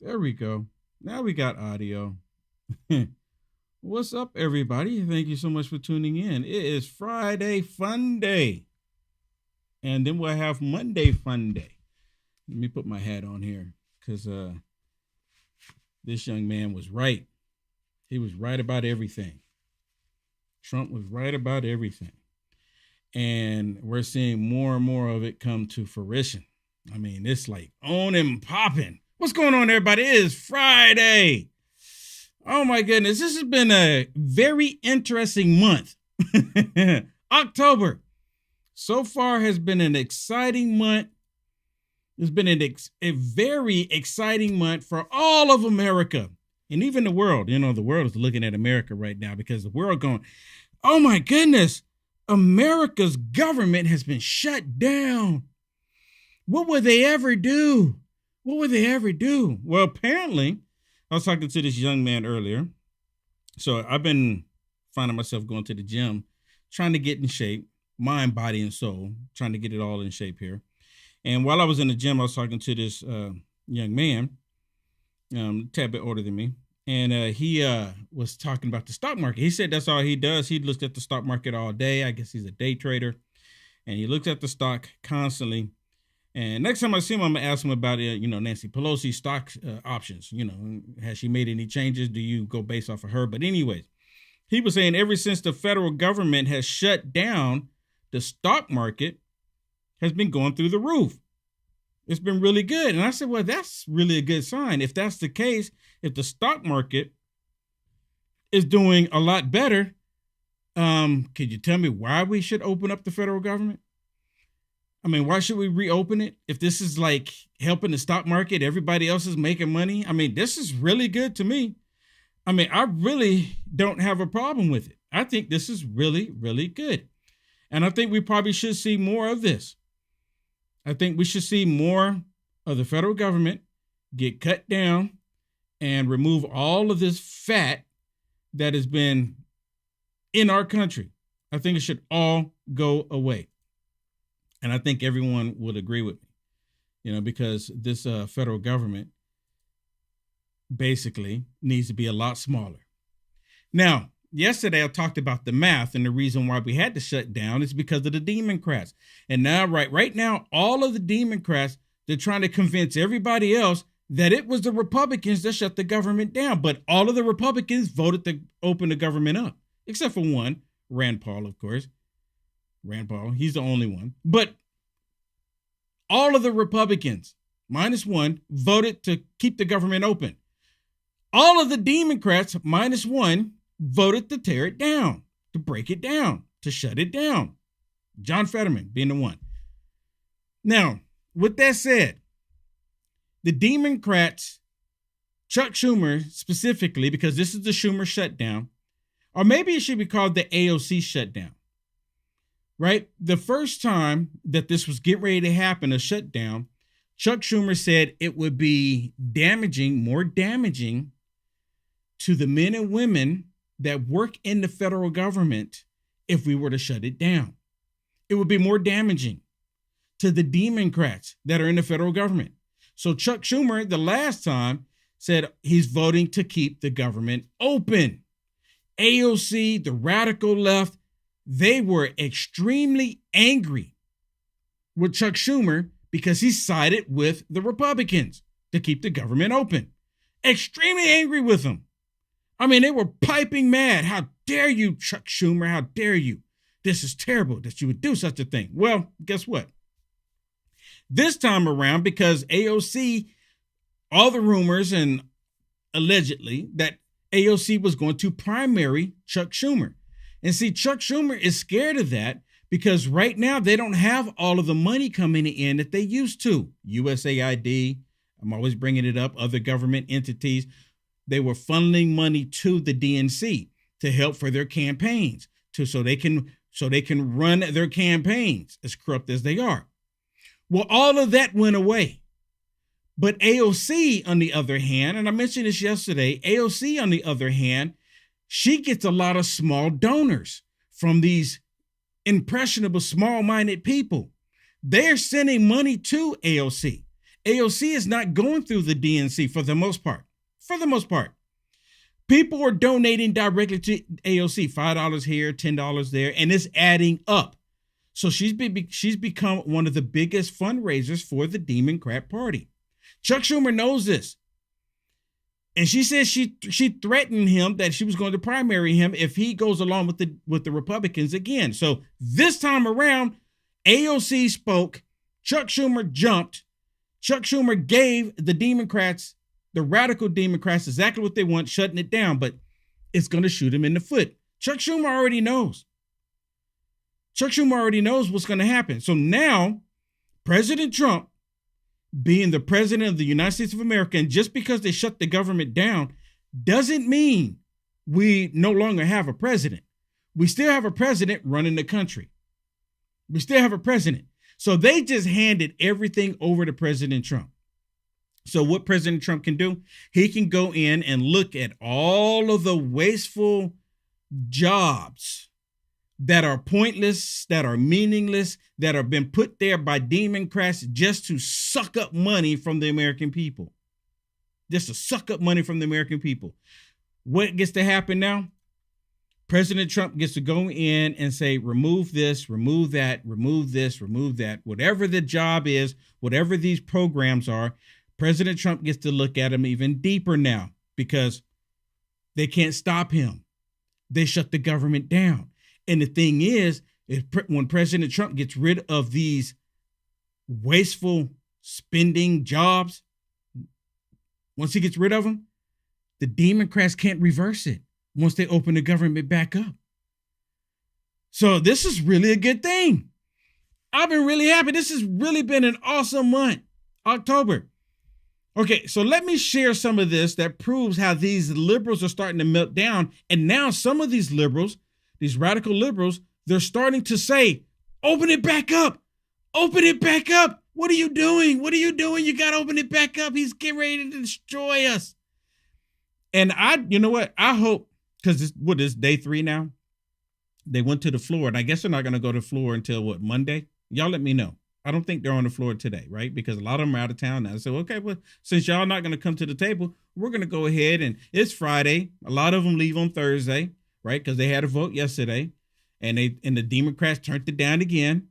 There we go. Now we got audio. What's up, everybody? Thank you so much for tuning in. It is Friday Fun Day. And then we'll have Monday Fun Day. Let me put my hat on here because this young man was right. He was right about everything. Trump was right about everything. And we're seeing more and more of it come to fruition. I mean, it's like on and popping. What's going on, everybody? It is Friday. Oh my goodness, this has been a very interesting month. October so far has been an exciting month. It's been a very exciting month for all of America and even the world. You know, the world is looking at America right now because the world going, oh my goodness, America's government has been shut down. What would they ever do? What would they ever do? Well, apparently, I was talking to this young man earlier. So I've been finding myself going to the gym, trying to get in shape, mind, body, and soul, trying to get it all in shape here. And while I was in the gym, I was talking to this young man, a tad bit older than me. And he was talking about the stock market. He said that's all he does. He looks at the stock market all day. I guess he's a day trader. And he looks at the stock constantly. And next time I see him, I'm going to ask him about, Nancy Pelosi stock options. Has she made any changes? Do you go based off of her? But anyways, he was saying ever since the federal government has shut down, the stock market has been going through the roof. It's been really good. And I said, well, that's really a good sign. If that's the case, if the stock market is doing a lot better, could you tell me why we should open up the federal government? I mean, why should we reopen it? If this is like helping the stock market, everybody else is making money. I mean, this is really good to me. I mean, I really don't have a problem with it. I think this is really, really good. And I think we probably should see more of this. I think we should see more of the federal government get cut down and remove all of this fat that has been in our country. I think it should all go away. And I think everyone would agree with me, because this federal government basically needs to be a lot smaller. Now, yesterday I talked about the math, and the reason why we had to shut down is because of the Democrats. And now, right now, all of the Democrats, they're trying to convince everybody else that it was the Republicans that shut the government down. But all of the Republicans voted to open the government up, except for one, Rand Paul, of course. Rand Paul, he's the only one. But all of the Republicans, minus one, voted to keep the government open. All of the Democrats, minus one, voted to tear it down, to break it down, to shut it down. John Fetterman being the one. Now, with that said, the Democrats, Chuck Schumer specifically, because this is the Schumer shutdown, or maybe it should be called the AOC shutdown. Right? The first time that this was getting ready to happen, a shutdown, Chuck Schumer said it would be more damaging to the men and women that work in the federal government if we were to shut it down. It would be more damaging to the Democrats that are in the federal government. So Chuck Schumer, the last time, said he's voting to keep the government open. AOC, the radical left, they were extremely angry with Chuck Schumer because he sided with the Republicans to keep the government open. Extremely angry with him. I mean, they were piping mad. How dare you, Chuck Schumer? How dare you? This is terrible that you would do such a thing. Well, guess what? This time around, because AOC, all the rumors and allegedly that AOC was going to primary Chuck Schumer. And see, Chuck Schumer is scared of that because right now they don't have all of the money coming in that they used to. USAID, I'm always bringing it up, other government entities. They were funneling money to the DNC to help for their campaigns, so they can run their campaigns as corrupt as they are. Well, all of that went away. But AOC, on the other hand, and I mentioned this yesterday, AOC, on the other hand, she gets a lot of small donors from these impressionable, small-minded people. They're sending money to AOC. AOC is not going through the DNC for the most part. For the most part. People are donating directly to AOC, $5 here, $10 there, and it's adding up. So she's become one of the biggest fundraisers for the Democrat Party. Chuck Schumer knows this. And she says she threatened him that she was going to primary him if he goes along with the Republicans again. So this time around, AOC spoke, Chuck Schumer jumped. Chuck Schumer gave the Democrats, the radical Democrats, exactly what they want, shutting it down, but it's going to shoot him in the foot. Chuck Schumer already knows. Chuck Schumer already knows what's going to happen. So now, President Trump, being the president of the United States of America, and just because they shut the government down, doesn't mean we no longer have a president. We still have a president running the country. We still have a president. So they just handed everything over to President Trump. So what President Trump can do, he can go in and look at all of the wasteful jobs that are pointless, that are meaningless, that have been put there by Democrats just to suck up money from the American people. Just to suck up money from the American people. What gets to happen now? President Trump gets to go in and say, remove this, remove that, remove this, remove that. Whatever the job is, whatever these programs are, President Trump gets to look at them even deeper now because they can't stop him. They shut the government down. And the thing is when President Trump gets rid of these wasteful spending jobs, once he gets rid of them, the Democrats can't reverse it once they open the government back up. So this is really a good thing. I've been really happy. This has really been an awesome month, October. Okay, so let me share some of this that proves how these liberals are starting to melt down. And now some of these liberals, these radical liberals, they're starting to say, open it back up. Open it back up. What are you doing? What are you doing? You got to open it back up. He's getting ready to destroy us. And you know what? I hope, because what is day 3 now? They went to the floor, and I guess they're not going to go to the floor until what, Monday? Y'all let me know. I don't think they're on the floor today, right? Because a lot of them are out of town now. So, okay, well, since y'all not going to come to the table, we're going to go ahead, and it's Friday. A lot of them leave on Thursday, right? Because they had a vote yesterday, and the Democrats turned it down again.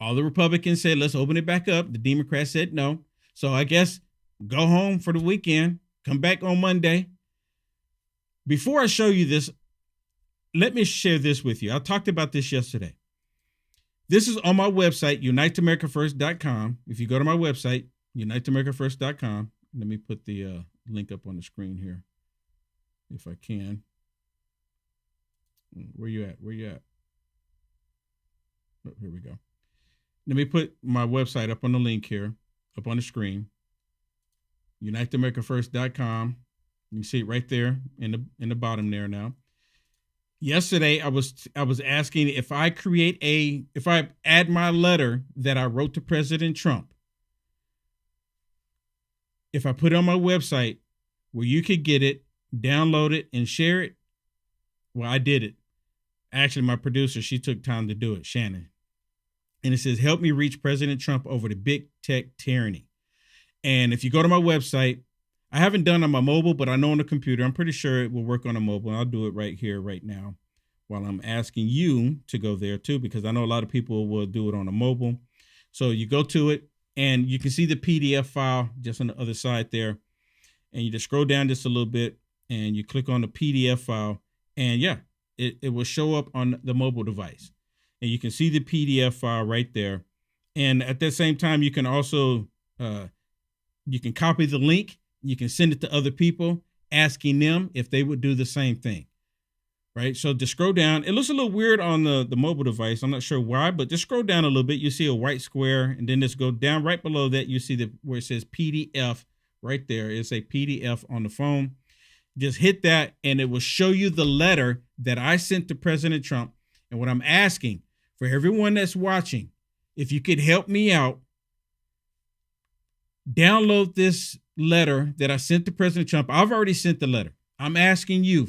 All the Republicans said, let's open it back up. The Democrats said no. So I guess go home for the weekend, come back on Monday. Before I show you this, let me share this with you. I talked about this yesterday. This is on my website, uniteamericafirst.com. If you go to my website, uniteamericafirst.com, let me put the link up on the screen here, if I can. Where you at? Where you at? Oh, here we go. Let me put my website up on the link here, up on the screen. uniteamericafirst.com. You can see it right there in the bottom there now. Yesterday, I was asking if I add my letter that I wrote to President Trump, if I put it on my website where you could get it, download it, and share it. Well, I did it. Actually, my producer, she took time to do it, Shannon. And it says, help me reach President Trump over the big tech tyranny. And if you go to my website, I haven't done it on my mobile, but I know on the computer, I'm pretty sure it will work on a mobile. And I'll do it right here, right now, while I'm asking you to go there too, because I know a lot of people will do it on a mobile. So you go to it and you can see the PDF file just on the other side there. And you just scroll down just a little bit and you click on the PDF file. And yeah, it will show up on the mobile device. And you can see the PDF file right there. And at the same time, you can also, you can copy the link. You can send it to other people, asking them if they would do the same thing, right? So just scroll down. It looks a little weird on the mobile device. I'm not sure why, but just scroll down a little bit. You see a white square, and then just go down right below that. You see where it says PDF right there. It's a PDF on the phone. Just hit that, and it will show you the letter that I sent to President Trump. And what I'm asking for everyone that's watching, if you could help me out, download this letter that I sent to President Trump. I've already sent the letter. I'm asking you,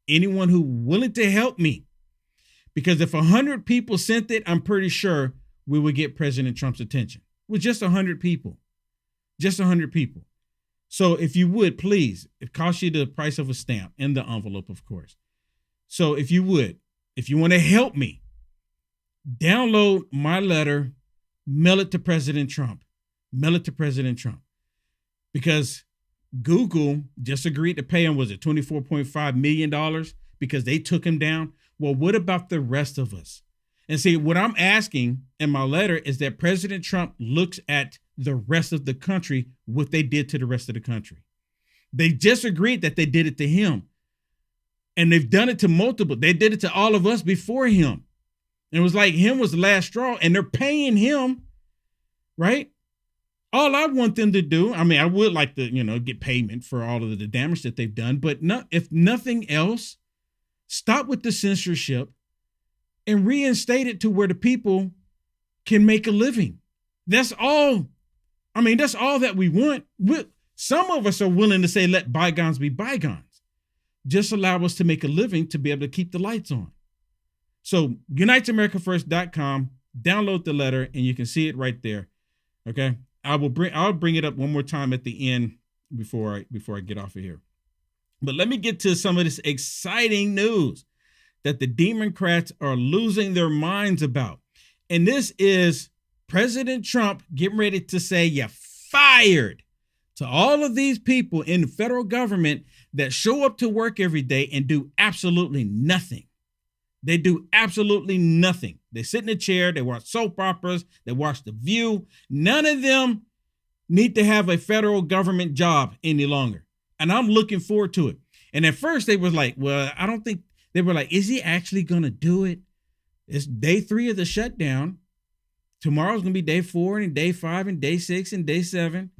anyone who willing to help me, because if 100 people sent it, I'm pretty sure we would get President Trump's attention with just 100 people. Just 100 people. So if you would, please, it costs you the price of a stamp and the envelope, of course. So if you would, if you want to help me, download my letter, mail it to President Trump. Mail it to President Trump. Because Google just agreed to pay him, was it $24.5 million because they took him down? Well, what about the rest of us? And see, what I'm asking in my letter is that President Trump looks at the rest of the country, what they did to the rest of the country. They just agreed that they did it to him. And they've done it to multiple. They did it to all of us before him. It was like him was the last straw, and they're paying him, right? All I want them to do, I mean, I would like to, get payment for all of the damage that they've done, but if nothing else, stop with the censorship and reinstate it to where the people can make a living. That's all. I mean, that's all that we want. Some of us are willing to say, let bygones be bygones. Just allow us to make a living to be able to keep the lights on. So unitesamericafirst.com, download the letter, and you can see it right there. Okay. I'll bring it up one more time at the end before I get off of here. But let me get to some of this exciting news that the Democrats are losing their minds about. And this is President Trump getting ready to say, you're fired, to all of these people in the federal government that show up to work every day and do absolutely nothing. They do absolutely nothing. They sit in a chair, they watch soap operas, they watch The View. None of them need to have a federal government job any longer. And I'm looking forward to it. And at first they were like, well, I don't think, they were like, is he actually going to do it? It's day 3 of the shutdown. Tomorrow's going to be day 4 and day 5 and day 6 and day 7.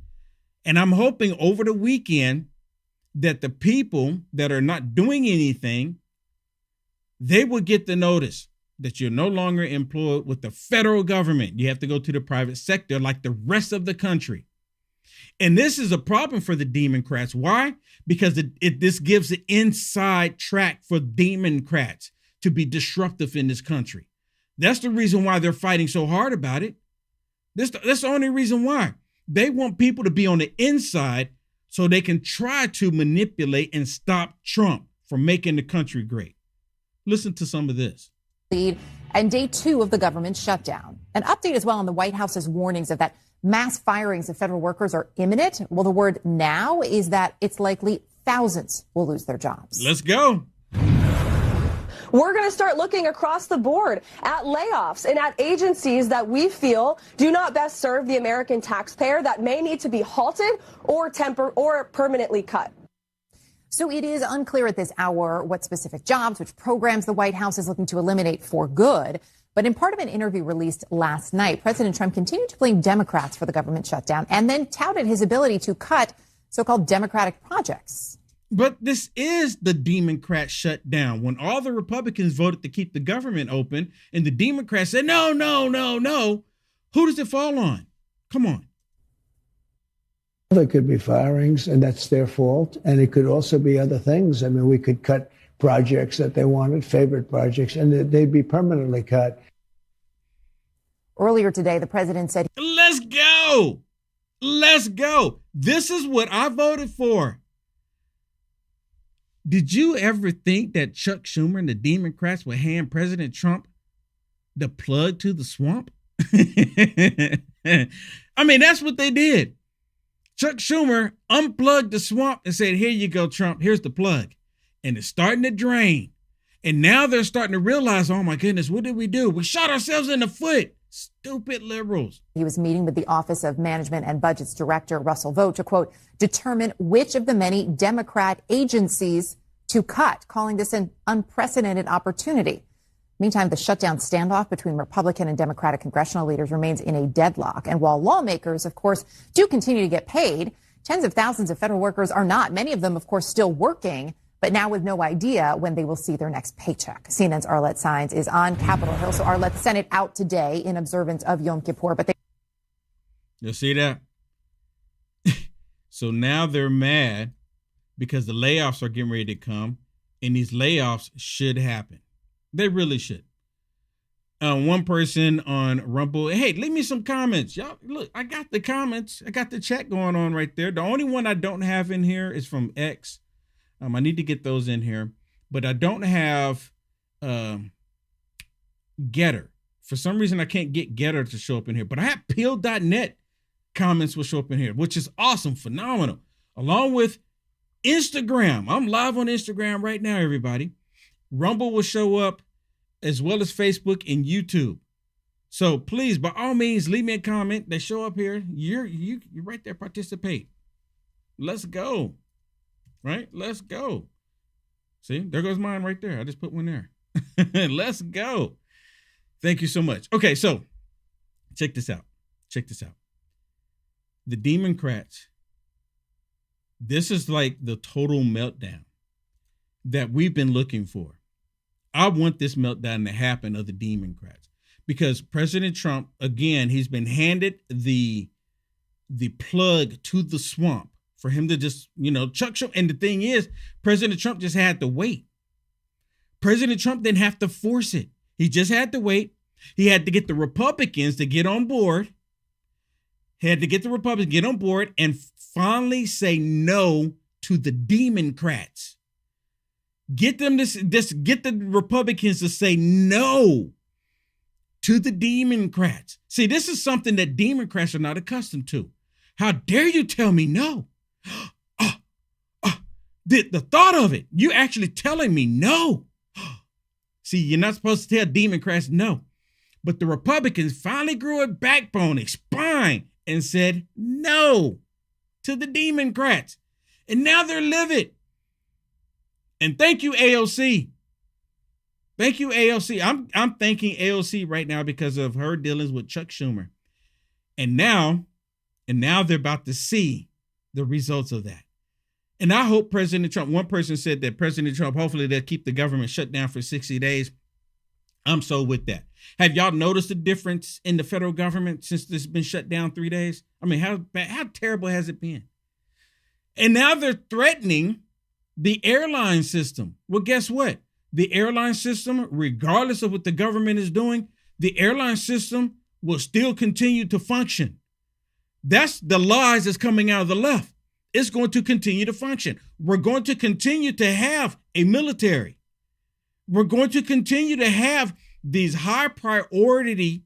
And I'm hoping over the weekend that the people that are not doing anything, they will get the notice that you're no longer employed with the federal government. You have to go to the private sector like the rest of the country. And this is a problem for the Democrats. Why? Because this gives an inside track for Democrats to be disruptive in this country. That's the reason why they're fighting so hard about it. That's the only reason why. They want people to be on the inside so they can try to manipulate and stop Trump from making the country great. Listen to some of this. And day 2 of the government shutdown. An update as well on the White House's warnings of that mass firings of federal workers are imminent. Well, the word now is that it's likely thousands will lose their jobs. Let's go. We're going to start looking across the board at layoffs and at agencies that we feel do not best serve the American taxpayer that may need to be halted or permanently cut. So it is unclear at this hour what specific jobs, which programs the White House is looking to eliminate for good. But in part of an interview released last night, President Trump continued to blame Democrats for the government shutdown and then touted his ability to cut so-called Democratic projects. But this is the Democrat shutdown. When all the Republicans voted to keep the government open and the Democrats said, no, who does it fall on? Come on. There could be firings, and that's their fault. And it could also be other things. I mean, we could cut projects that they wanted, favorite projects, and they'd be permanently cut. Earlier today, the president said, let's go. Let's go. This is what I voted for. Did you ever think that Chuck Schumer and the Democrats would hand President Trump the plug to the swamp? I mean, that's what they did. Chuck Schumer unplugged the swamp and said, here you go, Trump, here's the plug. And it's starting to drain. And now they're starting to realize, oh my goodness, what did we do? We shot ourselves in the foot. Stupid liberals. He was meeting with the Office of Management and Budget's director, Russell Vought, to, quote, determine which of the many Democrat agencies to cut, calling this an unprecedented opportunity. Meantime, the shutdown standoff between Republican and Democratic congressional leaders remains in a deadlock. And while lawmakers, of course, do continue to get paid, tens of thousands of federal workers are not. Many of them, of course, still working, but now with no idea when they will see their next paycheck. CNN's Arlette Saenz is on Capitol Hill. So Arlette, the Senate out today in observance of Yom Kippur, but you see that? So now they're mad because the layoffs are getting ready to come, and these layoffs should happen. They really should. one person on Rumble, hey, leave me some comments. Y'all, look, I got the comments. I got the chat going on right there. The only one I don't have in here is from X. I need to get those in here, but I don't have Getter. For some reason, I can't get Getter to show up in here, but I have Peel.net comments will show up in here, which is awesome, phenomenal. Along with Instagram. I'm live on Instagram right now, everybody. Rumble will show up, as well as Facebook and YouTube. So please, by all means, leave me a comment. They show up here. You're right there. Participate. Let's go. Right? Let's go. See, there goes mine right there. I just put one there. Let's go. Thank you so much. Okay, so check this out. Check this out. The Democrats, this is like the total meltdown that we've been looking for. I want this meltdown to happen of the Democrats because President Trump, again, he's been handed the plug to the swamp for him to just, chuck. And the thing is, President Trump just had to wait. President Trump didn't have to force it. He just had to wait. He had to get the Republicans to get on board. He had to get the Republicans to get on board and finally say no to the Democrats. Get them to get the Republicans to say no to the Democrats. See, this is something that Democrats are not accustomed to. How dare you tell me no? The thought of it, you actually telling me no. See, you're not supposed to tell Democrats no. But the Republicans finally grew a backbone, a spine, and said no to the Democrats. And now they're livid. And thank you, AOC. Thank you, AOC. I'm thanking AOC right now because of her dealings with Chuck Schumer. And now they're about to see the results of that. And I hope President Trump, one person said that President Trump, hopefully they'll keep the government shut down for 60 days. I'm so with that. Have y'all noticed the difference in the federal government since it's been shut down 3 days? I mean, how terrible has it been? And now they're threatening the airline system. Well, guess what? The airline system, regardless of what the government is doing, the airline system will still continue to function. That's the lies that's coming out of the left. It's going to continue to function. We're going to continue to have a military. We're going to continue to have these high priority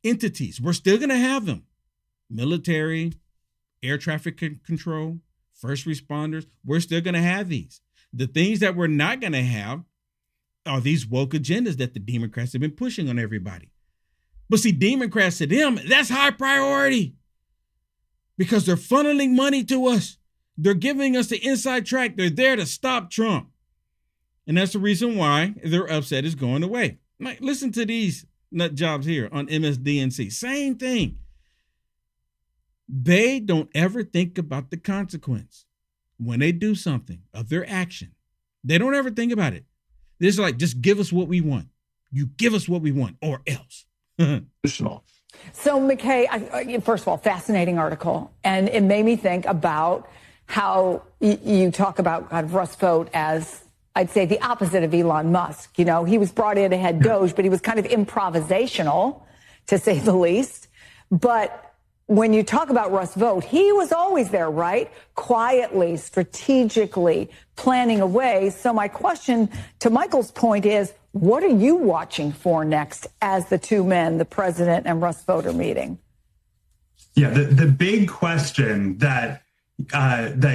entities. We're still going to have them. Military, air traffic control, first responders. We're still going to have these. The things that we're not going to have are these woke agendas that the Democrats have been pushing on everybody. But see, Democrats, to them, that's high priority because they're funneling money to us. They're giving us the inside track. They're there to stop Trump. And that's the reason why their upset is going away. Like, listen to these nut jobs here on MSDNC. Same thing. They don't ever think about the consequence when they do something of their action. They don't ever think about it. They're just like, just give us what we want. You give us what we want or else. So, McKay, first of all, fascinating article. And it made me think about how you talk about kind of Russ Vought as, I'd say, the opposite of Elon Musk. You know, he was brought in to head Doge, but he was kind of improvisational, to say the least. But when you talk about Russ Vought, he was always there, right? Quietly, strategically, planning a way. So my question to Michael's point is, what are you watching for next as the two men, the president and Russ Vought, are meeting? Yeah, the big question that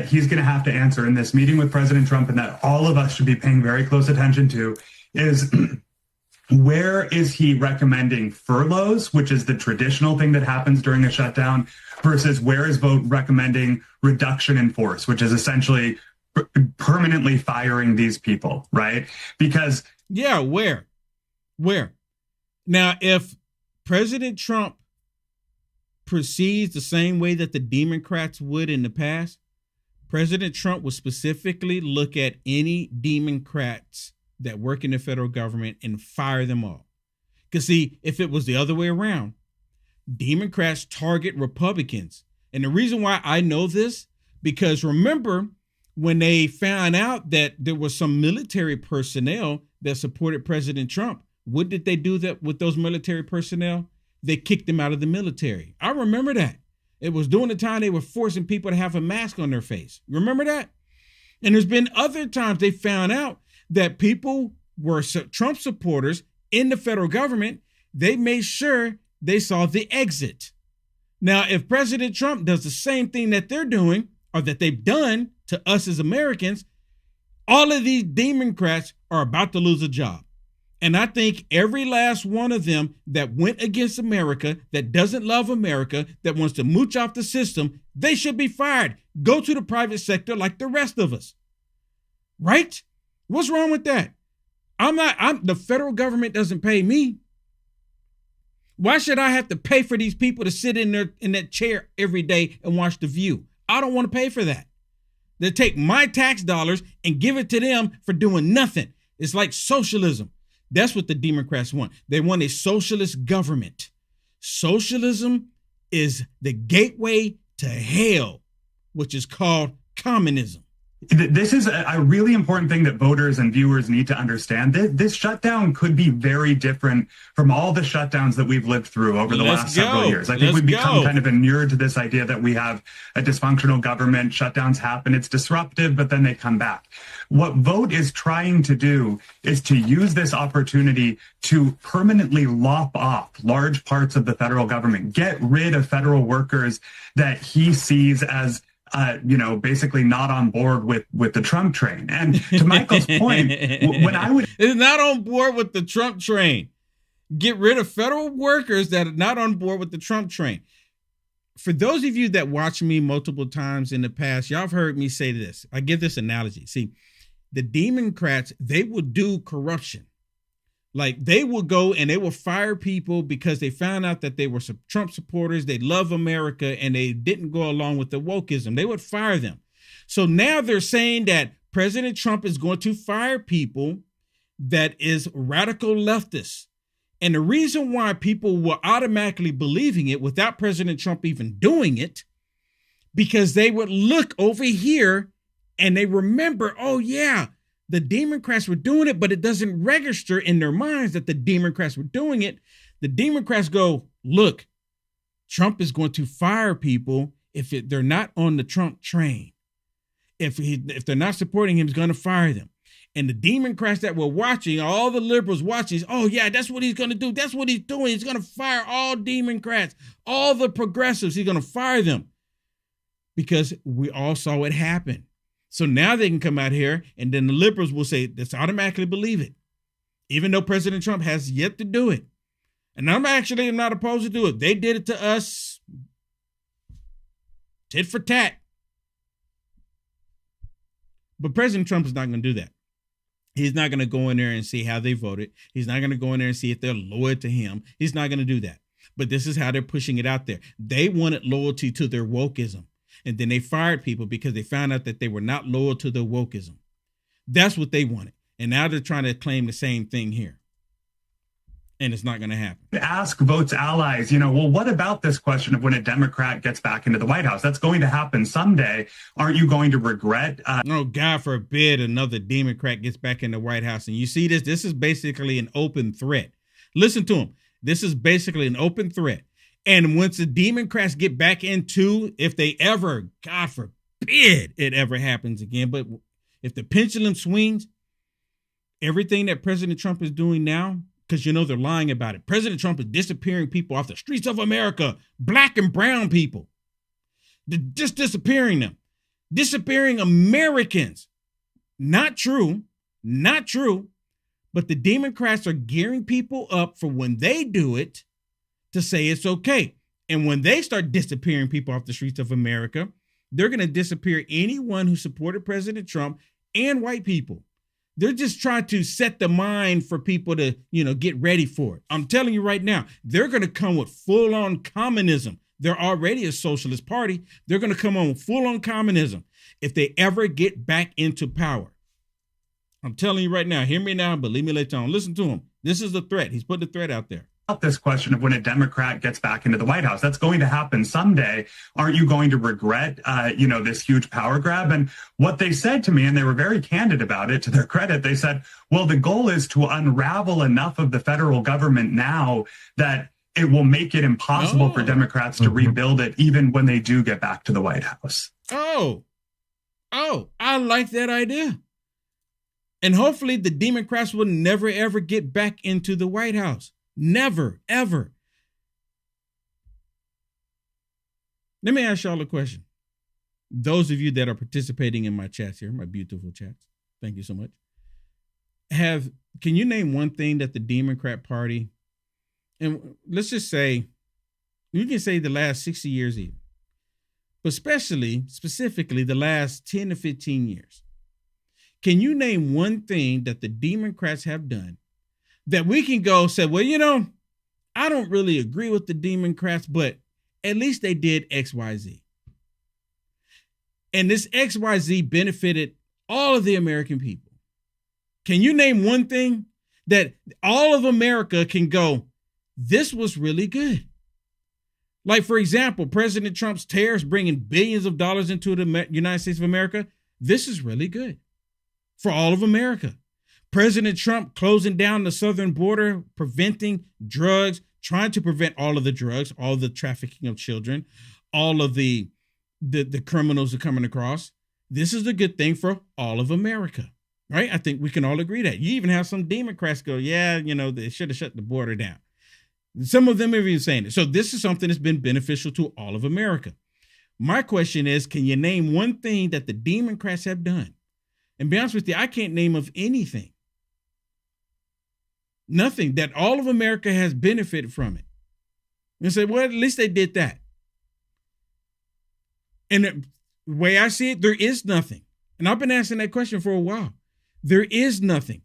he's going to have to answer in this meeting with President Trump, and that all of us should be paying very close attention to, is where is he recommending furloughs, which is the traditional thing that happens during a shutdown, versus where is Vought recommending reduction in force, which is essentially permanently firing these people, right? Because yeah, where? Now, if President Trump proceeds the same way that the Democrats would in the past, President Trump would specifically look at any Democrats that work in the federal government and fire them all. Because see, if it was the other way around, Democrats target Republicans. And the reason why I know this, because remember when they found out that there was some military personnel that supported President Trump, what did they do that with those military personnel? They kicked them out of the military. I remember that. It was during the time they were forcing people to have a mask on their face. Remember that? And there's been other times they found out that people were Trump supporters in the federal government. They made sure they saw the exit. Now, if President Trump does the same thing that they're doing or that they've done to us as Americans, all of these Democrats are about to lose a job. And I think every last one of them that went against America, that doesn't love America, that wants to mooch off the system, they should be fired. Go to the private sector like the rest of us. Right? What's wrong with that? The federal government doesn't pay me. Why should I have to pay for these people to sit in that chair every day and watch The View? I don't want to pay for that. They take my tax dollars and give it to them for doing nothing. It's like socialism. That's what the Democrats want. They want a socialist government. Socialism is the gateway to hell, which is called communism. This is a really important thing that voters and viewers need to understand. This shutdown could be very different from all the shutdowns that we've lived through over the last several years. I think we've become kind of inured to this idea that we have a dysfunctional government. Shutdowns happen. It's disruptive, but then they come back. What Vote is trying to do is to use this opportunity to permanently lop off large parts of the federal government, get rid of federal workers that he sees as basically not on board with the Trump train. And to Michael's point, when I would... It's not on board with the Trump train. Get rid of federal workers that are not on board with the Trump train. For those of you that watch me multiple times in the past, y'all have heard me say this. I give this analogy. See, the Democrats, they will do corruption. Like they will go and they will fire people because they found out that they were some Trump supporters. They love America and they didn't go along with the wokeism. They would fire them. So now they're saying that President Trump is going to fire people that is radical leftists. And the reason why people were automatically believing it without President Trump even doing it, because they would look over here and they remember, oh yeah, the Democrats were doing it, but it doesn't register in their minds that the Democrats were doing it. The Democrats go, look, Trump is going to fire people if they're not on the Trump train. If they're not supporting him, he's going to fire them. And the Democrats that were watching, all the liberals watching, oh yeah, that's what he's going to do. That's what he's doing. He's going to fire all Democrats, all the progressives. He's going to fire them because we all saw it happen. So now they can come out here and then the liberals will say, let's automatically believe it, even though President Trump has yet to do it. And I'm not opposed to do it. They did it to us tit for tat. But President Trump is not going to do that. He's not going to go in there and see how they voted. He's not going to go in there and see if they're loyal to him. He's not going to do that. But this is how they're pushing it out there. They wanted loyalty to their wokeism. And then they fired people because they found out that they were not loyal to their wokeism. That's what they wanted. And now they're trying to claim the same thing here. And it's not going to happen. Ask Vote's allies, well, what about this question of when a Democrat gets back into the White House? That's going to happen someday. Aren't you going to regret? No, God forbid another Democrat gets back in the White House. And you see this? This is basically an open threat. Listen to him. This is basically an open threat. And once the Democrats get back into, if they ever, God forbid it ever happens again, but if the pendulum swings, everything that President Trump is doing now, because they're lying about it. President Trump is disappearing people off the streets of America, black and brown people. They're just disappearing them, disappearing Americans. Not true, not true. But the Democrats are gearing people up for when they do it, to say it's okay. And when they start disappearing people off the streets of America, they're going to disappear anyone who supported President Trump and white people. They're just trying to set the mind for people to, get ready for it. I'm telling you right now, they're going to come with full-on communism. They're already a socialist party. They're going to come on with full-on communism if they ever get back into power. I'm telling you right now, hear me now, believe me later on. Listen to them. This is the threat. He's put the threat out there. This question of when a Democrat gets back into the White House, that's going to happen someday. Aren't you going to regret, this huge power grab? And what they said to me, and they were very candid about it, to their credit, they said, well, the goal is to unravel enough of the federal government now that it will make it impossible for Democrats to rebuild it, even when they do get back to the White House. Oh, I like that idea. And hopefully the Democrats will never, ever get back into the White House. Never, ever. Let me ask y'all a question. Those of you that are participating in my chats here, my beautiful chats, thank you so much. Can you name one thing that the Democrat Party, and let's just say, you can say the last 60 years even, but specifically the last 10 to 15 years. Can you name one thing that the Democrats have done that we can go say, well, I don't really agree with the Democrats, but at least they did X, Y, Z. And this X, Y, Z benefited all of the American people. Can you name one thing that all of America can go, this was really good? Like, for example, President Trump's tariffs bringing billions of dollars into the United States of America. This is really good for all of America. President Trump closing down the southern border, preventing drugs, trying to prevent all of the drugs, all the trafficking of children, all of the criminals are coming across. This is a good thing for all of America, right? I think we can all agree that. You even have some Democrats go, yeah, they should have shut the border down. Some of them are even saying it. So this is something that's been beneficial to all of America. My question is, can you name one thing that the Democrats have done? And be honest with you, I can't name of anything. Nothing that all of America has benefited from it. And say, well, at least they did that. And the way I see it, there is nothing. And I've been asking that question for a while. There is nothing.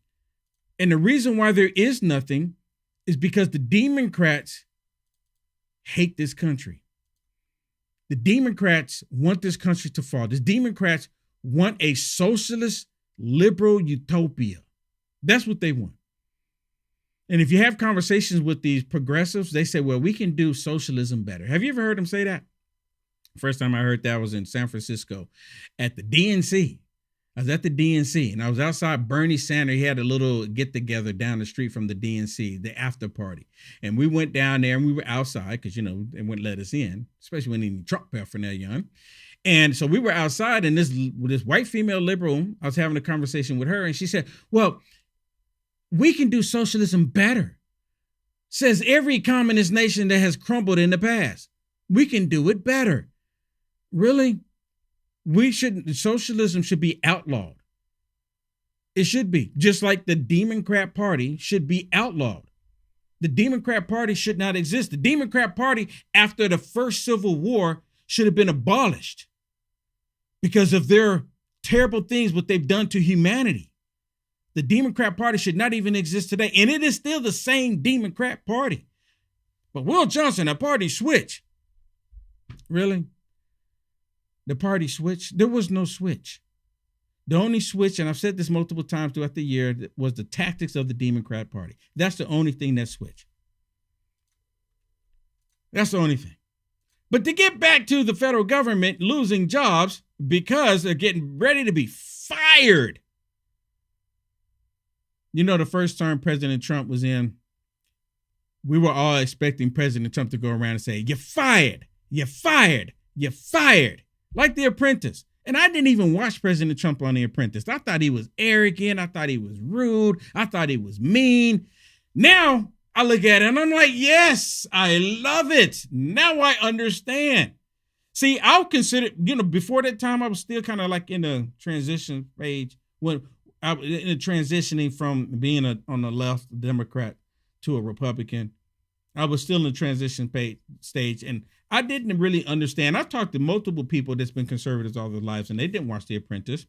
And the reason why there is nothing is because the Democrats hate this country. The Democrats want this country to fall. The Democrats want a socialist, liberal utopia. That's what they want. And if you have conversations with these progressives, they say, well, we can do socialism better. Have you ever heard them say that? First time I heard that was in San Francisco at the DNC. I was at the DNC and I was outside Bernie Sanders. He had a little get together down the street from the DNC, the after party. And we went down there and we were outside because, they wouldn't let us in, especially when any Trump paraphernalia on. And so we were outside and this white female liberal, I was having a conversation with her and she said, well, we can do socialism better. Says every communist nation that has crumbled in the past. We can do it better. Really? Socialism should be outlawed. It should be. Just like the Democrat Party should be outlawed. The Democrat Party should not exist. The Democrat Party, after the first Civil War, should have been abolished because of their terrible things, what they've done to humanity. The Democrat Party should not even exist today. And it is still the same Democrat Party. But Will Johnson, a party switch. Really? The party switch? There was no switch. The only switch, and I've said this multiple times throughout the year, was the tactics of the Democrat Party. That's the only thing that switched. That's the only thing. But to get back to the federal government losing jobs because they're getting ready to be fired. The first term President Trump was in, we were all expecting President Trump to go around and say, you're fired, you're fired, you're fired, like The Apprentice. And I didn't even watch President Trump on The Apprentice. I thought he was arrogant. I thought he was rude. I thought he was mean. Now I look at it and I'm like, yes, I love it. Now I understand. See, I'll consider, before that time, I was still kind of like in the transition phase when I was in transitioning from being on the left Democrat to a Republican. I was still in the transition stage and I didn't really understand. I've talked to multiple people that's been conservatives all their lives and they didn't watch The Apprentice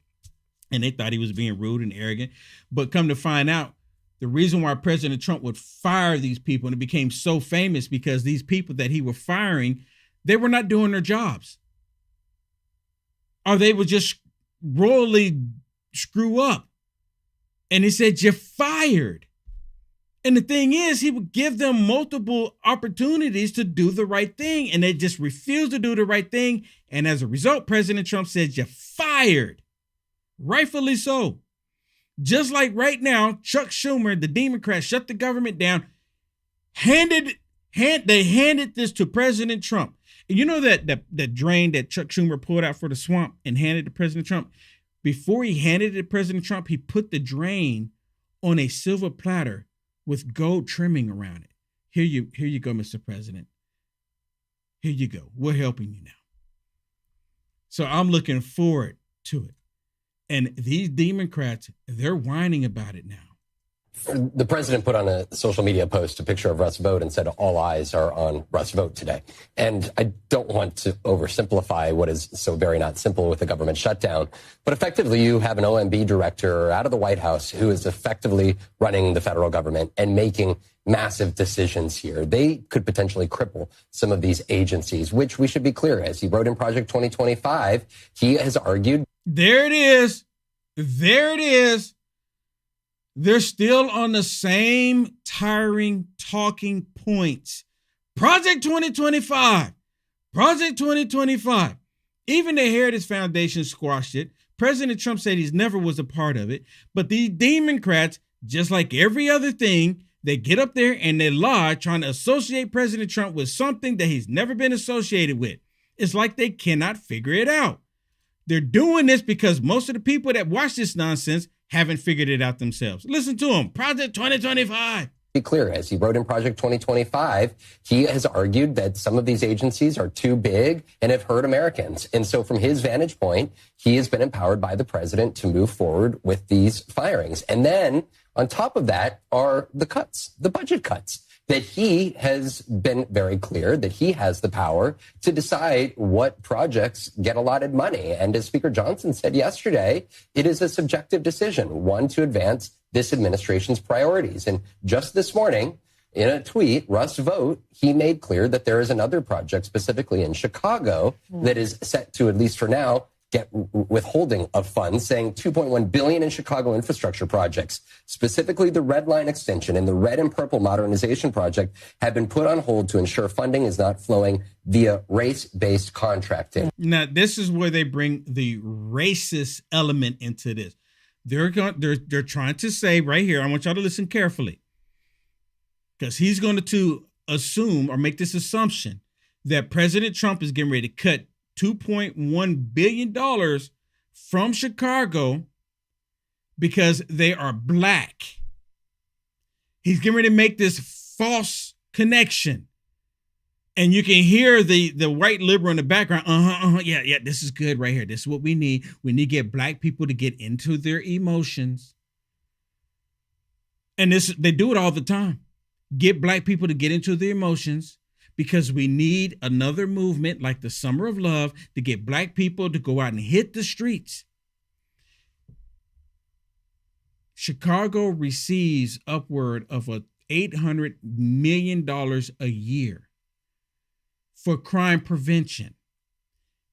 and they thought he was being rude and arrogant. But come to find out, the reason why President Trump would fire these people and it became so famous because these people that he was firing, they were not doing their jobs. Or they would just royally screw up. And he said, you're fired. And the thing is, he would give them multiple opportunities to do the right thing, and they just refused to do the right thing. And as a result, President Trump said, you're fired. Rightfully so. Just like right now, Chuck Schumer, the Democrats, shut the government down, handed this to President Trump. And you know that drain that Chuck Schumer pulled out for the swamp and handed to President Trump? Before he handed it to President Trump, he put the drain on a silver platter with gold trimming around it. Here you go, Mr. President. Here you go. We're helping you now. So I'm looking forward to it. And these Democrats, they're whining about it now. The president put on a social media post a picture of Russ Vought and said all eyes are on Russ Vought today. And I don't want to oversimplify what is so very not simple with the government shutdown, but effectively you have an OMB director out of the White House who is effectively running the federal government and making massive decisions here. They could potentially cripple some of these agencies, which we should be clear, as he wrote in Project 2025, he has argued. There it is. There it is. They're still on the same tiring talking points. Project 2025. Project 2025. Even the Heritage Foundation squashed it. President Trump said he's never was a part of it. But these Democrats, just like every other thing, they get up there and they lie, trying to associate President Trump with something that he's never been associated with. It's like they cannot figure it out. They're doing this because most of the people that watch this nonsense haven't figured it out themselves. Listen to him. Project 2025. Be clear, as he wrote in Project 2025, he has argued that some of these agencies are too big and have hurt Americans. And so from his vantage point, he has been empowered by the president to move forward with these firings. And then on top of that are the cuts, the budget cuts, that he has been very clear that he has the power to decide what projects get allotted money. And as Speaker Johnson said yesterday, it is a subjective decision, one to advance this administration's priorities. And just this morning, in a tweet, Russ Vought, he made clear that there is another project specifically in Chicago that is set to, at least for now, get withholding of funds, saying $2.1 billion in Chicago infrastructure projects, specifically the Red Line extension and the Red and Purple modernization project, have been put on hold to ensure funding is not flowing via race-based contracting. Now, this is where they bring the racist element into this. They're trying to say right here, I want y'all to listen carefully, because he's going to assume or make this assumption that President Trump is getting ready to cut $2.1 billion from Chicago because they are black. He's getting ready to make this false connection. And you can hear the white liberal in the background. Yeah, this is good right here. This is what we need. We need to get black people to get into their emotions. And they do it all the time. Get black people to get into their emotions, because we need another movement like the Summer of Love to get black people to go out and hit the streets. Chicago receives upward of $800 million a year for crime prevention.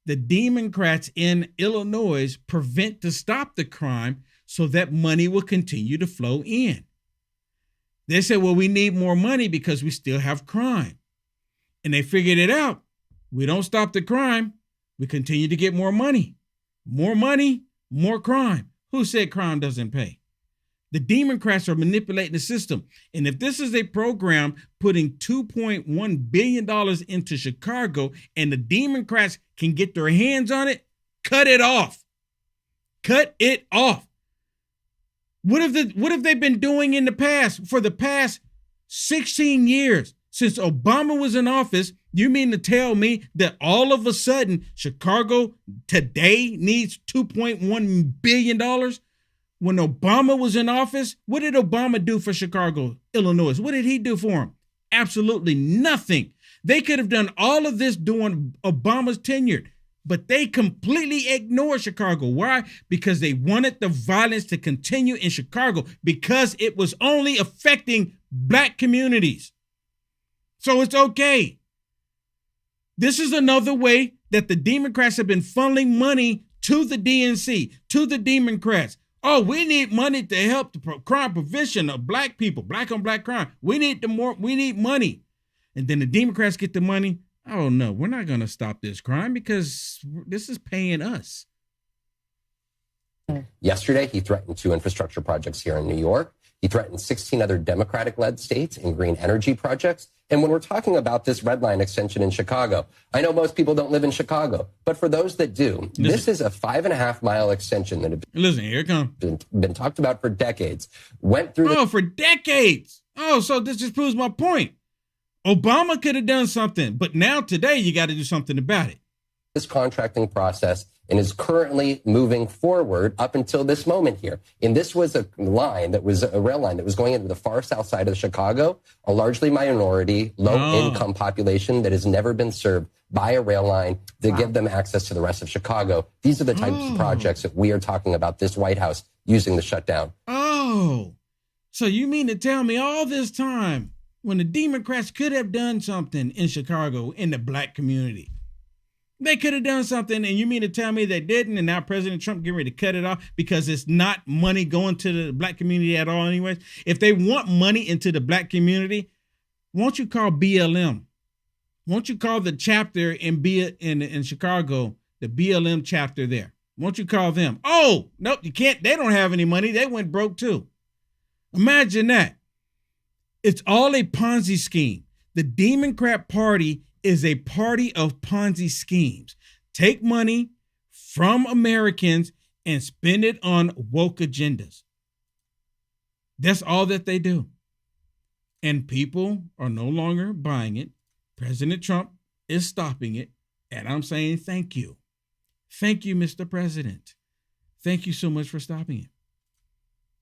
The Democrats in Illinois prevent to stop the crime so that money will continue to flow in. They said, well, we need more money because we still have crime. And they figured it out. We don't stop the crime. We continue to get more money. More money, more crime. Who said crime doesn't pay? The Democrats are manipulating the system. And if this is a program putting $2.1 billion into Chicago and the Democrats can get their hands on it, cut it off. Cut it off. What have they been doing in the past? For the past 16 years, since Obama was in office, you mean to tell me that all of a sudden Chicago today needs $2.1 billion? When Obama was in office, what did Obama do for Chicago, Illinois? What did he do for him? Absolutely nothing. They could have done all of this during Obama's tenure, but they completely ignored Chicago. Why? Because they wanted the violence to continue in Chicago, because it was only affecting black communities. So it's okay. This is another way that the Democrats have been funneling money to the DNC, to the Democrats. Oh, we need money to help the crime prevention of black people, black on black crime. We need money. And then the Democrats get the money. Oh no, we're not going to stop this crime because this is paying us. Yesterday, he threatened 2 infrastructure projects here in New York. He threatened 16 other Democratic-led states in green energy projects. And when we're talking about this red line extension in Chicago, I know most people don't live in Chicago, but for those that do, this is a 5.5-mile extension that Here it comes. Been talked about for decades. Went through for decades. Oh, so this just proves my point. Obama could have done something, but now today you got to do something about it. This contracting process and is currently moving forward up until this moment here. And this was a rail line that was going into the far south side of Chicago, a largely minority, low-income population that has never been served by a rail line to give them access to the rest of Chicago. These are the types of projects that we are talking about this White House using the shutdown. Oh, so you mean to tell me all this time when the Democrats could have done something in Chicago in the black community? They could have done something, and you mean to tell me they didn't, and now President Trump getting ready to cut it off because it's not money going to the black community at all anyways? If they want money into the black community, won't you call BLM? Won't you call the chapter in Chicago, the BLM chapter there? Won't you call them? Oh, nope, you can't. They don't have any money. They went broke too. Imagine that. It's all a Ponzi scheme. The Democrat Party is a party of Ponzi schemes. Take money from Americans and spend it on woke agendas. That's all that they do. And people are no longer buying it. President Trump is stopping it. And I'm saying thank you. Thank you, Mr. President. Thank you so much for stopping it.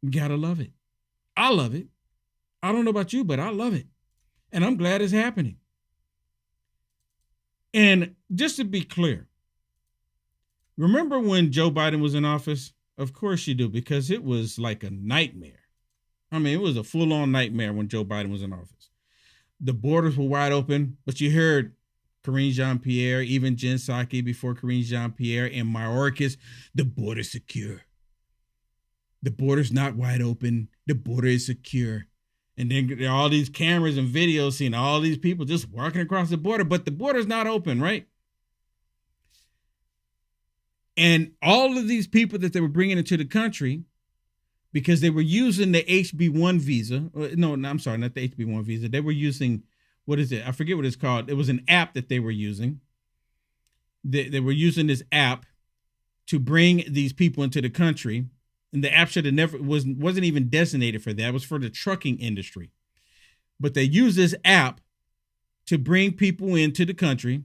You gotta love it. I love it. I don't know about you, but I love it. And I'm glad it's happening. And just to be clear, remember when Joe Biden was in office? Of course you do, because it was like a nightmare. I mean, it was a full-on nightmare when Joe Biden was in office. The borders were wide open, but you heard Karine Jean-Pierre, even Jen Psaki before Karine Jean-Pierre, and Mayorkas, the border's secure. The border's not wide open. The border is secure. And then there are all these cameras and videos seeing all these people just walking across the border, but the border's not open, right? And all of these people that they were bringing into the country, because they were using the HB1 visa. No, I'm sorry, not the HB1 visa. They were using, what is it? I forget what it's called. It was an app that they were using. They were using this app to bring these people into the country. And the app should have never wasn't even designated for that. It was for the trucking industry. But they use this app to bring people into the country.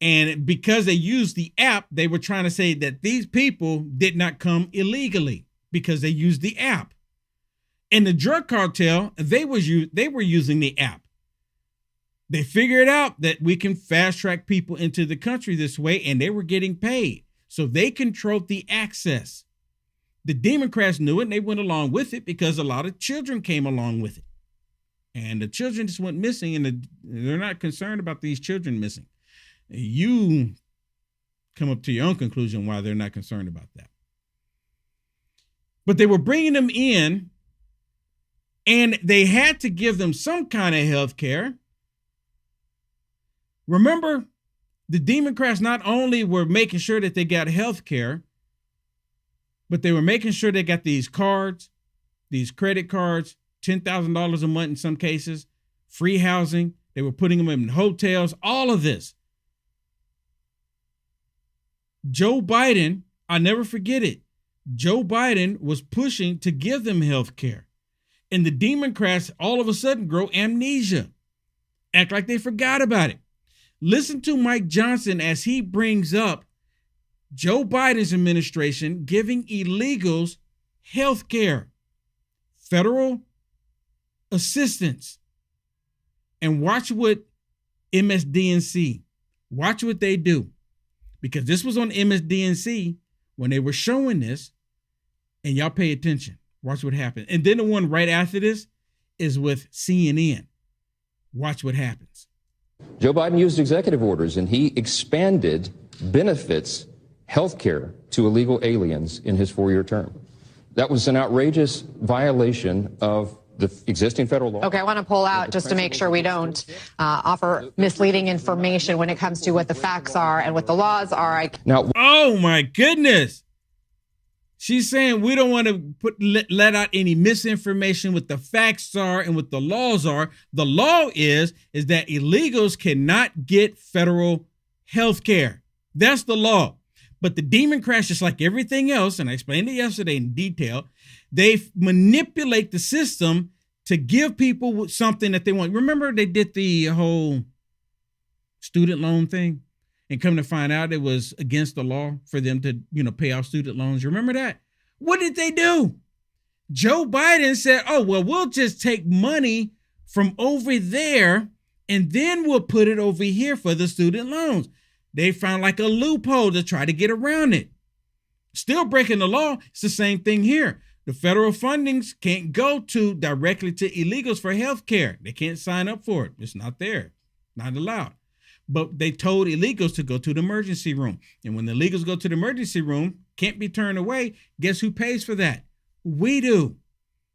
And because they used the app, they were trying to say that these people did not come illegally because they used the app. And the drug cartel, they were using the app. They figured out that we can fast track people into the country this way, and they were getting paid. So they controlled the access. The Democrats knew it, and they went along with it because a lot of children came along with it. And the children just went missing, and they're not concerned about these children missing. You come up to your own conclusion why they're not concerned about that. But they were bringing them in, and they had to give them some kind of health care. Remember, the Democrats not only were making sure that they got health care, but they were making sure they got these cards, these credit cards, $10,000 a month in some cases, free housing. They were putting them in hotels, all of this. Joe Biden, I'll never forget it. Joe Biden was pushing to give them health care. And the Democrats all of a sudden grow amnesia, act like they forgot about it. Listen to Mike Johnson as he brings up Joe Biden's administration giving illegals health care, federal assistance. And watch what MSDNC, watch what they do. Because this was on MSDNC when they were showing this, and y'all pay attention. Watch what happens. And then the one right after this is with CNN. Watch what happens. Joe Biden used executive orders, and he expanded benefits health care to illegal aliens in his 4-year term. That was an outrageous violation of the existing federal law. Okay, I want to pull out just to make sure we don't offer misleading information when it comes to what the facts are and what the laws are. Now, oh my goodness. She's saying we don't want to let out any misinformation what the facts are and what the laws are. The law is that illegals cannot get federal health care. That's the law. But the Democrats, just like everything else, and I explained it yesterday in detail, they manipulate the system to give people something that they want. Remember they did the whole student loan thing? And come to find out it was against the law for them to, pay off student loans. You remember that? What did they do? Joe Biden said, oh, well, we'll just take money from over there and then we'll put it over here for the student loans. They found like a loophole to try to get around it. Still breaking the law. It's the same thing here. The federal fundings can't go directly to illegals for health care. They can't sign up for it. It's not there. Not allowed. But they told illegals to go to the emergency room. And when the illegals go to the emergency room, can't be turned away. Guess who pays for that? We do.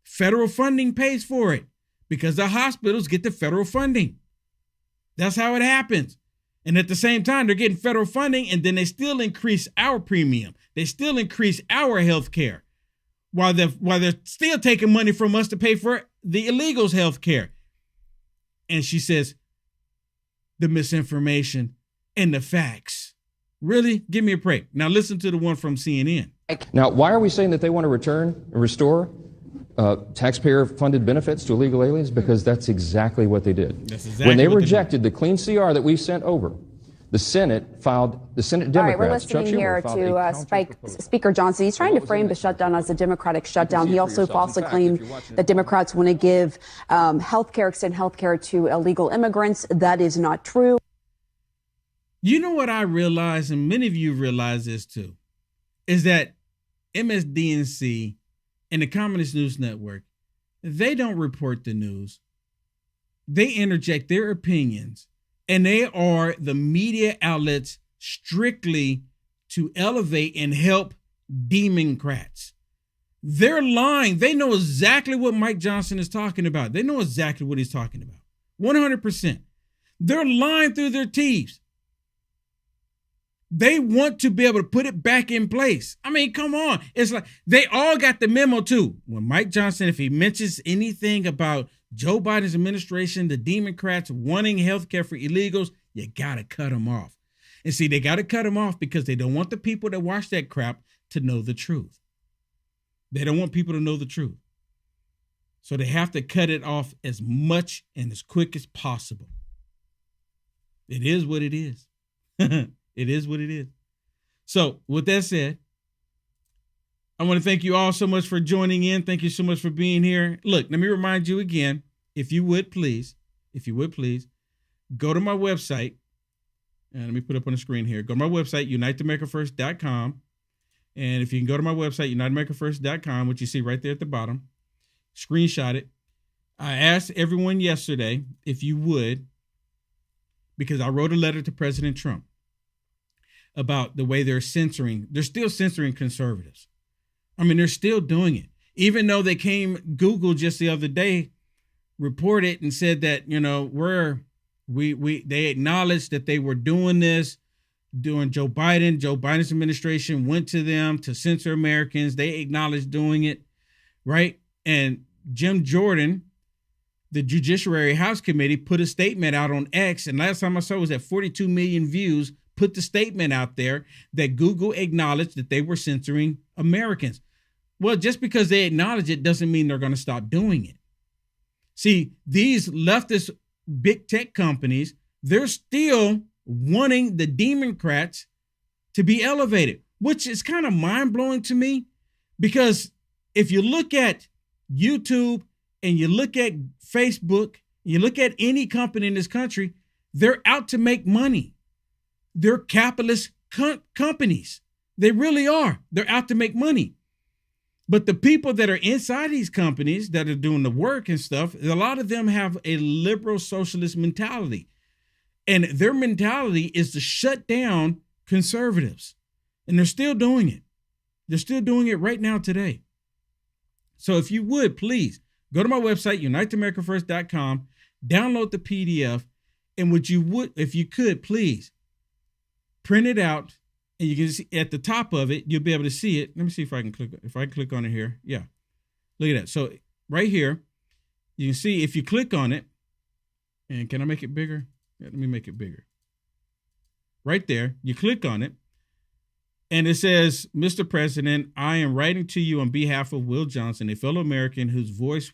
Federal funding pays for it because the hospitals get the federal funding. That's how it happens. And at the same time, they're getting federal funding and then they still increase our premium. They still increase our health care while they're still taking money from us to pay for the illegals' health care. And she says, the misinformation and the facts. Really? Give me a break. Now listen to the one from CNN. Now, why are we saying that they want to return and restore taxpayer-funded benefits to illegal aliens? Because that's exactly what they did. That's exactly when they rejected the clean CR that we sent over. The Senate Democrats. All right, we're listening here to Speaker Johnson. He's trying to frame the shutdown as a Democratic shutdown. He also falsely claimed that Democrats want to give extend health care to illegal immigrants. That is not true. You know what I realize, and many of you realize this too, is that MSDNC and the Communist News Network, they don't report the news. They interject their opinions. And they are the media outlets strictly to elevate and help Democrats. They're lying. They know exactly what Mike Johnson is talking about. They know exactly what he's talking about. 100%. They're lying through their teeth. They want to be able to put it back in place. I mean, come on. It's like they all got the memo too. When Mike Johnson, if he mentions anything about Joe Biden's administration, the Democrats wanting health care for illegals, you got to cut them off. And see, they got to cut them off because they don't want the people that watch that crap to know the truth. They don't want people to know the truth. So they have to cut it off as much and as quick as possible. It is what it is. It is what it is. So with that said, I want to thank you all so much for joining in. Thank you so much for being here. Look, let me remind you again, if you would please, go to my website. And let me put up on the screen here. Go to my website, uniteamericafirst.com. And if you can go to my website, uniteamericafirst.com, which you see right there at the bottom, screenshot it. I asked everyone yesterday if you would, because I wrote a letter to President Trump about the way they're still censoring conservatives. I mean, they're still doing it. Even though Google just the other day reported and said that, they acknowledged that they were doing this during Joe Biden. Joe Biden's administration went to them to censor Americans. They acknowledged doing it, right? And Jim Jordan, the Judiciary House Committee, put a statement out on X. And last time I saw it was at 42 million views, put the statement out there that Google acknowledged that they were censoring Americans. Well, just because they acknowledge it doesn't mean they're going to stop doing it. See, these leftist big tech companies, they're still wanting the Democrats to be elevated, which is kind of mind-blowing to me, because if you look at YouTube and you look at Facebook, you look at any company in this country, they're out to make money. They're capitalist companies. They really are. They're out to make money. But the people that are inside these companies that are doing the work and stuff, a lot of them have a liberal socialist mentality. And their mentality is to shut down conservatives. And they're still doing it. They're still doing it right now today. So if you would, please go to my website, uniteamericafirst.com, download the PDF, and if you could, please print it out, and you can see at the top of it, you'll be able to see it. Let me see if I can click on it here. Yeah. Look at that. So right here, you can see if you click on it, and can I make it bigger? Yeah, let me make it bigger. Right there, you click on it, and it says, Mr. President, I am writing to you on behalf of Will Johnson, a fellow American whose voice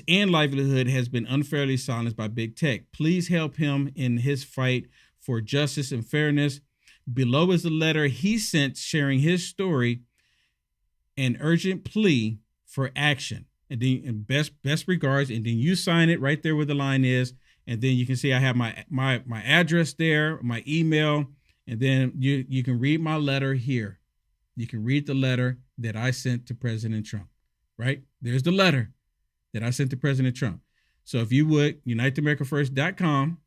and livelihood has been unfairly silenced by big tech. Please help him in his fight for justice and fairness. Below is the letter he sent sharing his story and urgent plea for action. And then in best regards, and then you sign it right there where the line is. And then you can see I have my address there, my email, and then you can read my letter here. You can read the letter that I sent to President Trump, right? There's the letter that I sent to President Trump. So if you would, uniteamericafirst.com,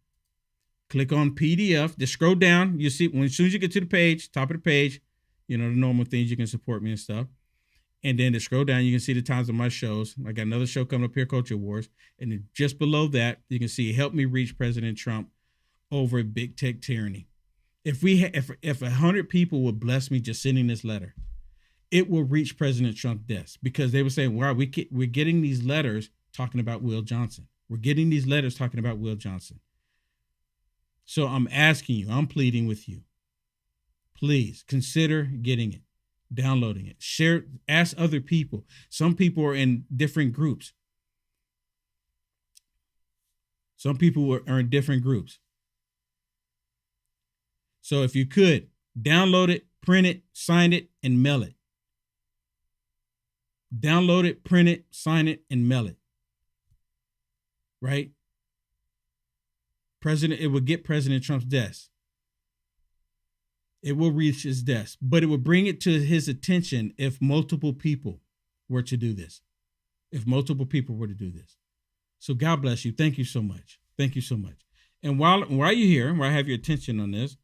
click on PDF, just scroll down. You see, as soon as you get to the page, top of the page, the normal things, you can support me and stuff. And then to scroll down, you can see the times of my shows. I got another show coming up here, Culture Wars. And then just below that, you can see help me reach President Trump over big tech tyranny. If 100 people would bless me just sending this letter, it will reach President Trump's desk, because they were saying, wow, we're getting these letters talking about Will Johnson. We're getting these letters talking about Will Johnson. So I'm asking you, I'm pleading with you, please consider getting it, downloading it, share, ask other people. Some people are in different groups. Some people are in different groups. So if you could, download it, print it, sign it, and mail it. Download it, print it, sign it, and mail it. Right? It will get President Trump's desk. It will reach his desk, but it will bring it to his attention if multiple people were to do this. If multiple people were to do this. So God bless you. Thank you so much. Thank you so much. And while you're here, while I have your attention on this,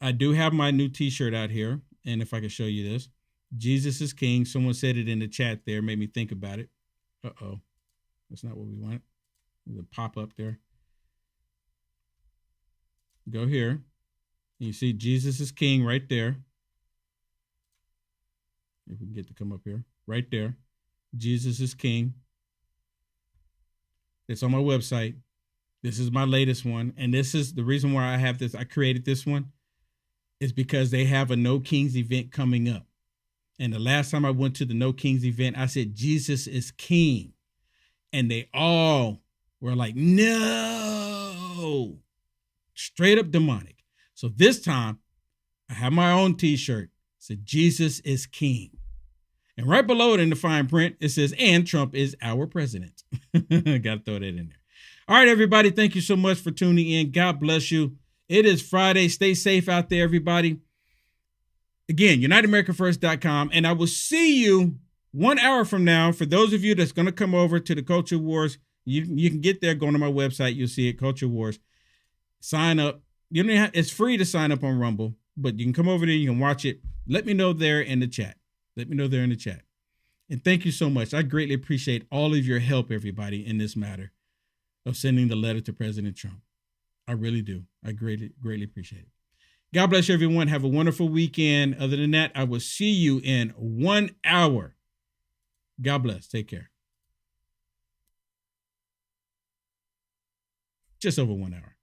I do have my new t-shirt out here. And if I can show you this, Jesus is King. Someone said it in the chat there, made me think about it. Uh-oh. That's not what we want. There's a pop up there. Go here. You see Jesus is King right there. If we can get to come up here. Right there. Jesus is King. It's on my website. This is my latest one. And this is the reason why I have this. I created this one is because they have a No Kings event coming up. And the last time I went to the No Kings event, I said, Jesus is King. And they all were like, no. Straight up demonic. So this time I have my own t-shirt. It said Jesus is King. And right below it in the fine print, it says, and Trump is our president. Got to throw that in there. All right, everybody. Thank you so much for tuning in. God bless you. It is Friday. Stay safe out there, everybody. Again, uniteamericafirst.com. And I will see you 1 hour from now. For those of you that's going to come over to the Culture Wars, you can get there, going to my website. You'll see it, Culture Wars. Sign up. It's free to sign up on Rumble, but you can come over there. You can watch it. Let me know there in the chat. Let me know there in the chat. And thank you so much. I greatly appreciate all of your help, everybody, in this matter of sending the letter to President Trump. I really do. I greatly appreciate it. God bless everyone. Have a wonderful weekend. Other than that, I will see you in 1 hour. God bless. Take care. Just over 1 hour.